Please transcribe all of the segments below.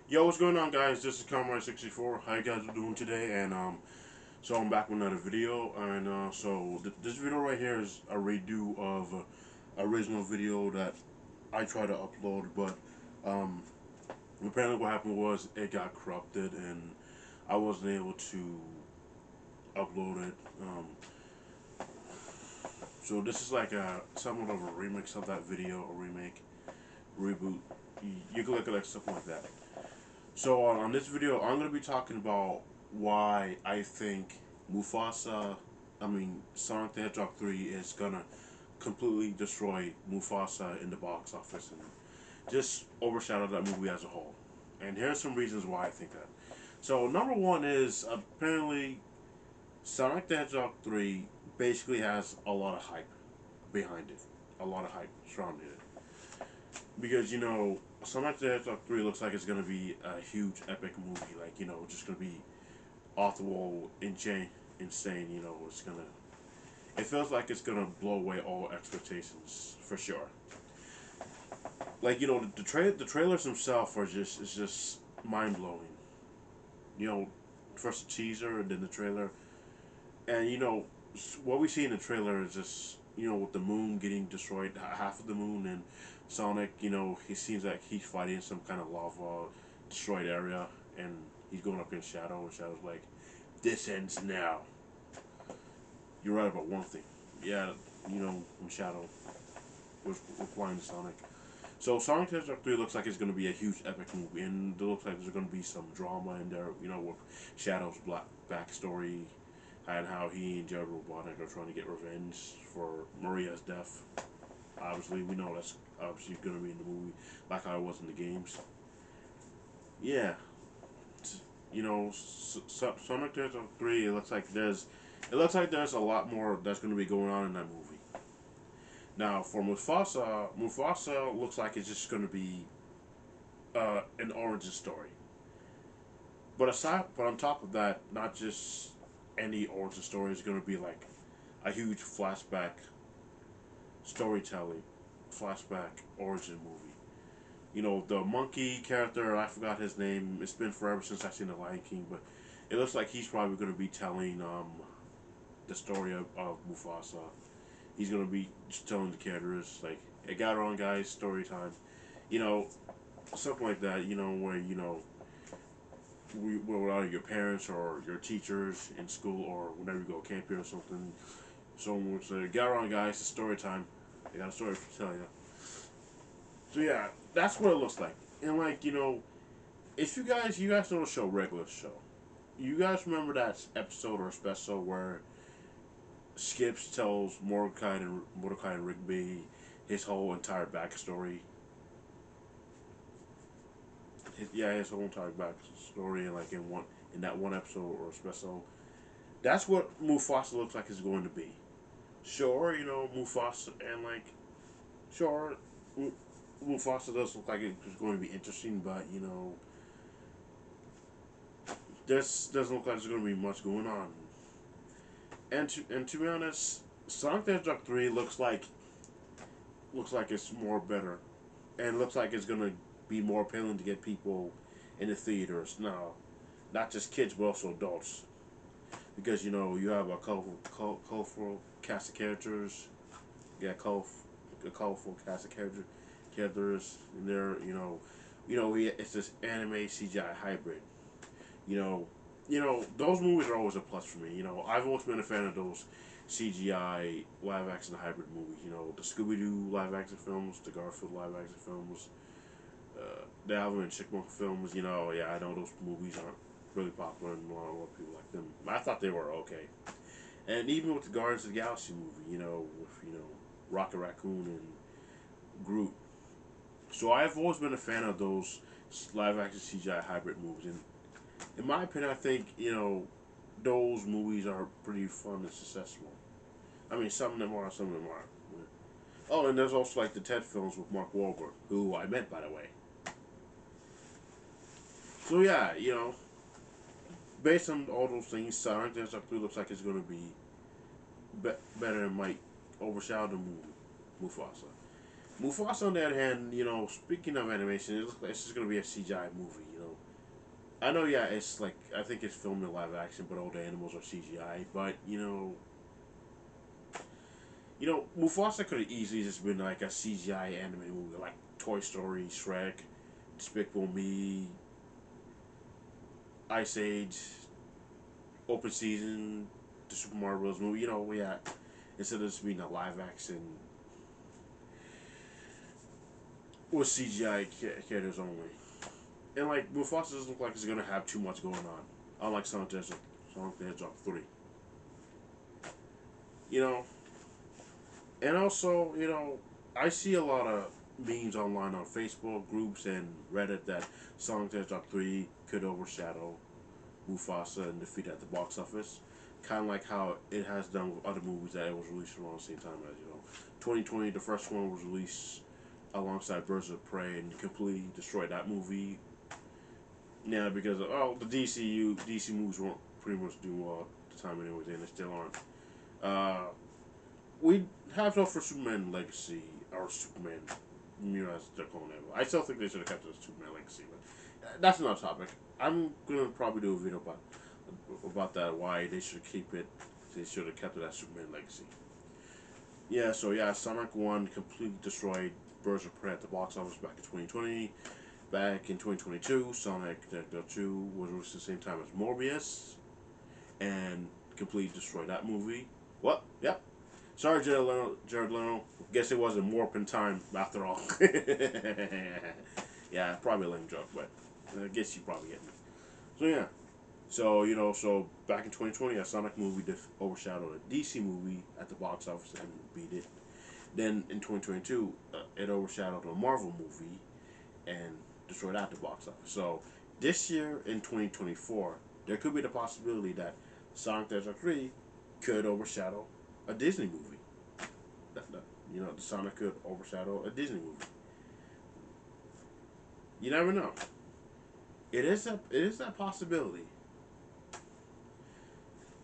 Yo, what's going on, guys? This is Comrade64. How you guys are doing today? And so I'm back with another video, and this video right here is a redo of original video that I tried to upload, but um, apparently what happened was it got corrupted, and I wasn't able to upload it. So this is like a somewhat of a remix of that video, a remake, reboot. You can look at like something like that. So on this video, I'm gonna be talking about why I think Mufasa, Sonic the Hedgehog 3 is gonna completely destroy Mufasa in the box office and just overshadow that movie as a whole. And here's some reasons why I think that. So number one is apparently Sonic the Hedgehog 3 basically has a lot of hype behind it, a lot of hype surrounding it. Because Sonic the Hedgehog 3 looks like it's gonna be a huge epic movie, like just gonna be off the wall, insane. It's gonna. It feels like it's gonna blow away all expectations for sure. Like the trailers themselves are just mind blowing. You know, first the teaser and then the trailer, and what we see in the trailer is just with the moon getting destroyed, half of the moon, and Sonic, he seems like he's fighting some kind of lava destroyed area, and he's going up in Shadow, and Shadow's like, "This ends now." You're right about one thing. Yeah, when Shadow was replying to Sonic. So Sonic the Hedgehog 3 looks like it's going to be a huge epic movie, and it looks like there's going to be some drama in there, with Shadow's black backstory, and how he and Jared Robotnik are trying to get revenge for Maria's death. Obviously, we know that's obviously going to be in the movie, like how it was in the games. Yeah, Sonic the Hedgehog 3. It looks like there's a lot more that's going to be going on in that movie. Now, for Mufasa looks like it's just going to be an origin story. But on top of that, not just any origin story is going to be like a huge flashback storytelling, flashback origin movie. The monkey character, I forgot his name. It's been forever since I've seen The Lion King, but it looks like he's probably going to be telling the story of Mufasa. He's going to be just telling the characters, like, "It got on, guys, story time." You know, Something like that, where, without your parents or your teachers in school or whenever you go camping or something, someone would say, "Get on, guys, it's story time. I got a story to tell you." So yeah, that's what it looks like. And like if you guys know the show Regular Show, you guys remember that episode or special where Skips tells Mordecai and Rigby his whole entire backstory. His whole entire backstory, and like in that one episode or special. That's what Mufasa looks like is going to be. Sure, Mufasa, and like sure, Mufasa does look like it's going to be interesting, but this doesn't look like there's going to be much going on. And to be honest, Sonic the Hedgehog 3 looks like it's more better, and looks like it's going to be more appealing to get people in the theaters now, not just kids but also adults, because you have a colorful cast of characters, yeah, a colorful cast of characters in there. It's this anime CGI hybrid. You know, those movies are always a plus for me. I've always been a fan of those CGI live action hybrid movies. The Scooby Doo live action films, the Garfield live action films, the Alvin and Chipmunk films. Yeah, I know those movies aren't really popular and a lot of people like them. I thought they were okay. And even with the Guardians of the Galaxy movie, with Rocket Raccoon and Groot. So I've always been a fan of those live action CGI hybrid movies, and in my opinion, I think those movies are pretty fun and successful. Some of them are, some of them aren't. Oh, and there's also like the Ted films with Mark Wahlberg, who I met by the way. So yeah, based on all those things, Sonic the Hedgehog 3 looks like it's going to better and might overshadow the movie Mufasa. Mufasa, on the other hand, speaking of animation, it looks like it's just going to be a CGI movie. I know, yeah, it's like I think it's filmed in live action, but all the animals are CGI. But Mufasa could have easily just been like a CGI animated movie, like Toy Story, Shrek, Despicable Me, Ice Age, Open Season, the Super Mario Bros. Movie. Yeah, instead of just being a live action with CGI characters only. And like Mufasa doesn't look like he's gonna have too much going on, unlike Sonic the Hedgehog 3. You know, and also I see a lot of memes online on Facebook groups and Reddit that Sonic the Hedgehog 3 could overshadow Mufasa and defeat at the box office. Kind of like how it has done with other movies that it was released around the same time as 2020. The first one was released alongside Birds of Prey and completely destroyed that movie. Yeah, because the DC movies weren't pretty much doing well at the time anyways, and they still aren't. We have no for Superman Legacy or Superman, as they're calling it. I still think they should have kept it as Superman Legacy, but that's another topic. I'm gonna probably do a video about that. Why they should keep it. They should have kept it as Superman Legacy. Yeah. So yeah, Sonic 1 completely destroyed Birds of Prey at the box office back in 2020. Back in 2022, Sonic the 2 was released at the same time as Morbius, and completely destroyed that movie. What? Yep. Sorry, Jared Leto. Jared Leto. Guess it wasn't Morpin time after all. Yeah, probably a lame joke, but I guess you probably get me. So yeah. So back in 2020, a Sonic movie overshadowed a DC movie at the box office and beat it. Then in 2022, it overshadowed a Marvel movie and destroyed at the box office. So this year in 2024, there could be the possibility that Sonic the Hedgehog 3 could overshadow a Disney movie. The Sonic could overshadow a Disney movie. You never know. It is that possibility.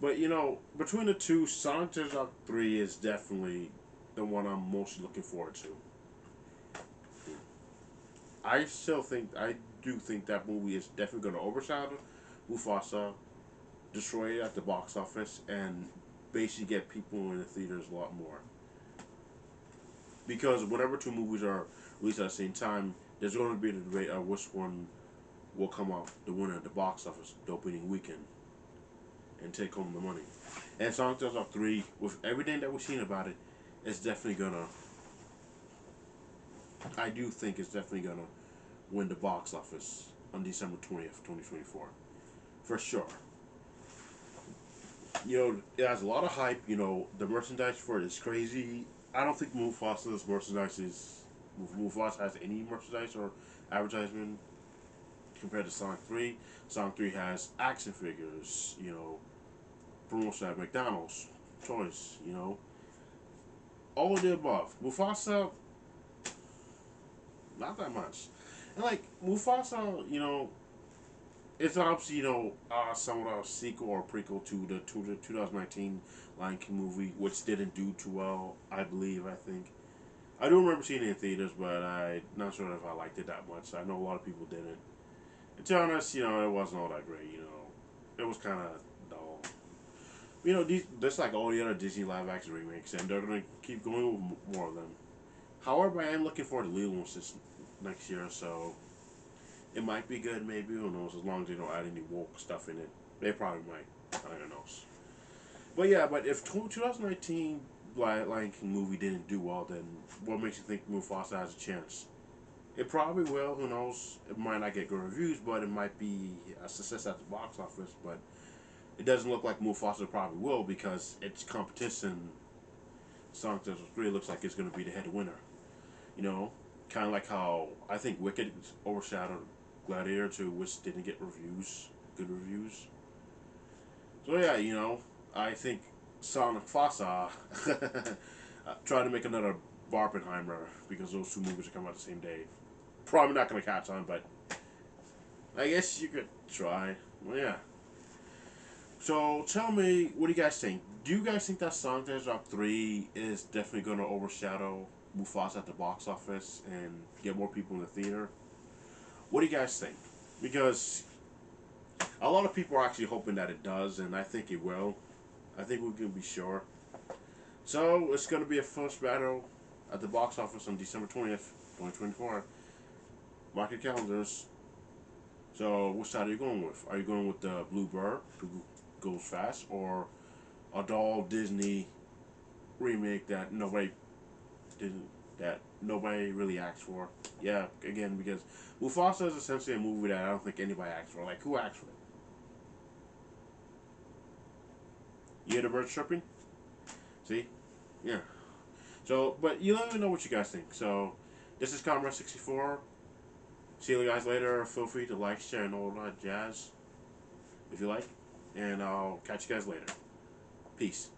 But between the two, Sonic the Hedgehog 3 is definitely the one I'm most looking forward to. I do think that movie is definitely going to overshadow Mufasa, destroy it at the box office, and basically get people in the theaters a lot more. Because whenever two movies are released at the same time, there's going to be a debate of which one will come off the winner at the box office the opening weekend and take home the money. And Sonic the Hedgehog 3, with everything that we've seen about it, it's definitely gonna. I do think it's definitely gonna win the box office on December 20th, 2024, for sure. It has a lot of hype. The merchandise for it is crazy. I don't think Mufasa's merchandise is. Mufasa has any merchandise or advertisement compared to Sonic 3. Sonic 3 has action figures, promotion at McDonald's, toys, all of the above. Mufasa, not that much. And like Mufasa, it's obviously somewhat of a sequel or prequel to the 2019 Lion King movie, which didn't do too well. I believe. I think I do remember seeing it in theaters, but I'm not sure if I liked it that much. I know a lot of people didn't. And to be honest, it wasn't all that great. It was kind of dull. Just like all the other Disney live action remakes, and they're gonna keep going with more of them. However, I am looking forward to Lilo this next year, so it might be good, maybe. Who knows? As long as they don't add any woke stuff in it, they probably might. I don't know. But yeah, if 2019 Lion King movie didn't do well, then what makes you think Mufasa has a chance? It probably will. Who knows? It might not get good reviews, but it might be a success at the box office. But it doesn't look like Mufasa probably will because its competition, Sonic the Hedgehog 3, looks like it's going to be the head winner. Kind of like how I think Wicked overshadowed Gladiator 2, which didn't get good reviews. So yeah, I think Sonic Fasa try to make another Barbenheimer because those two movies are coming out the same day. Probably not going to catch on, but I guess you could try. Well, yeah. So tell me, what do you guys think? Do you guys think that Sonic the Hedgehog 3 is definitely going to overshadow Mufasa at the box office and get more people in the theater? What do you guys think? Because A lot of people are actually hoping that it does, and I think it will. I think we can be sure. So it's going to be a first battle at the box office on December 20th, 2024. Mark your calendars. So which side are you going with? Are you going with the Blue Bird, who goes fast, or a dull Disney remake that nobody really asked for? Yeah, again, because Mufasa is essentially a movie that I don't think anybody asked for. Like, who asked for it? You hear the birds chirping? See? Yeah. So, but you let me know what you guys think. So, this is Comrade64. See you guys later. Feel free to like, share, and all that jazz if you like. And I'll catch you guys later. Peace.